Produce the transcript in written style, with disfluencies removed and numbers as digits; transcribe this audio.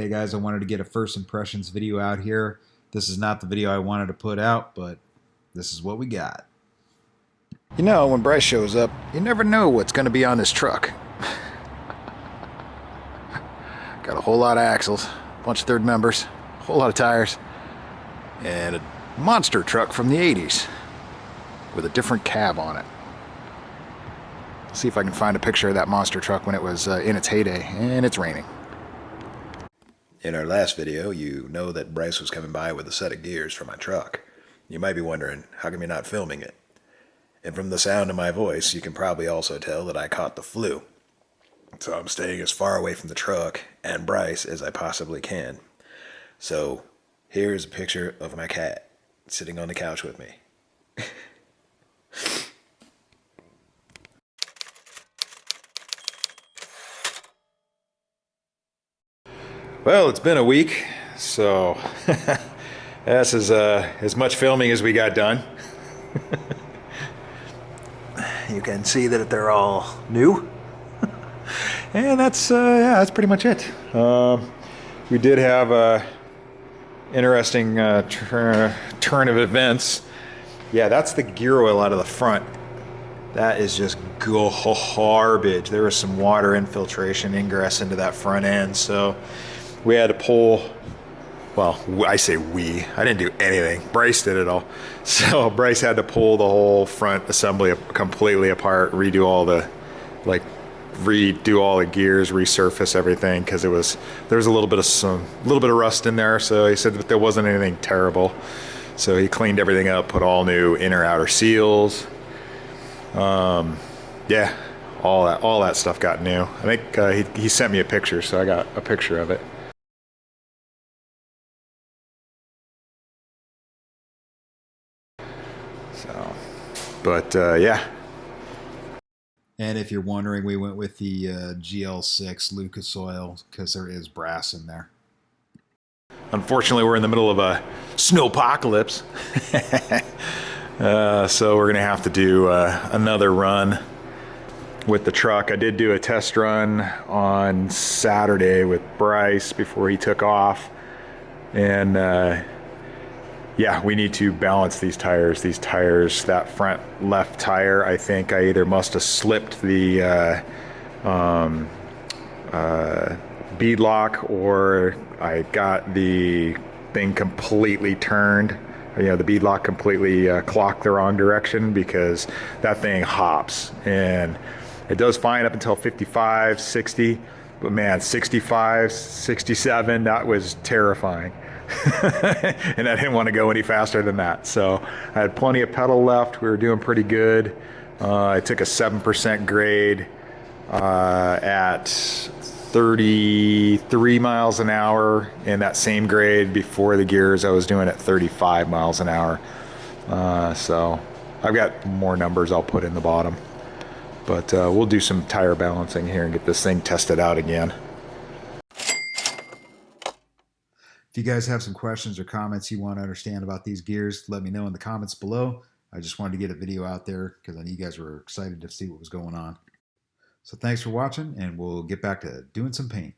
Hey guys, I wanted to get a first impressions video out here. This is not the video I wanted to put out, but this is what we got. You know, when Bryce shows up, you never know what's going to be on this truck. Got a whole lot of axles, a bunch of third members, a whole lot of tires, and a monster truck from the 80s with a different cab on it. See if I can find a picture of that monster truck when it was in its heyday, and it's raining. In our last video, you know that Bryce was coming by with a set of gears for my truck. You might be wondering, how come you're not filming it? And from the sound of my voice, you can probably also tell that I caught the flu. So I'm staying as far away from the truck and Bryce as I possibly can. So here's a picture of my cat sitting on the couch with me. Well, it's been a week, so that's as much filming as we got done. You can see that they're all new. And that's that's pretty much it. We did have a interesting turn of events. Yeah, that's the gear oil out of the front. That is just garbage. There was some water infiltration ingress into that front end, so we had to pull. Well, I say we. I didn't do anything. Bryce did it all. So Bryce had to pull the whole front assembly completely apart, redo all the gears, resurface everything, because there was a little bit of rust in there. So he said that there wasn't anything terrible. So he cleaned everything up, put all new inner outer seals. Yeah, all that stuff got new. I think he sent me a picture, so I got a picture of it. So, but yeah. And if you're wondering, we went with the GL6 Lucas oil because there is brass in there. Unfortunately, we're in the middle of a snowpocalypse. So we're gonna have to do another run with the truck. I did do a test run on Saturday with Bryce before he took off, and yeah, we need to balance these tires. That front left tire, I think I either must have slipped the bead lock, or I got the thing completely turned. You know, the bead lock completely clocked the wrong direction, because that thing hops, and it does fine up until 55, 60, but man, 65, 67, that was terrifying. And I didn't want to go any faster than that. So I had plenty of pedal left. We were doing pretty good. I took a 7% grade at 33 miles an hour, and that same grade before the gears I was doing at 35 miles an hour. So I've got more numbers I'll put in the bottom, but we'll do some tire balancing here and get this thing tested out again. If you guys have some questions or comments you want to understand about these gears, let me know in the comments below. I just wanted to get a video out there because I know you guys were excited to see what was going on. So thanks for watching, and we'll get back to doing some paint.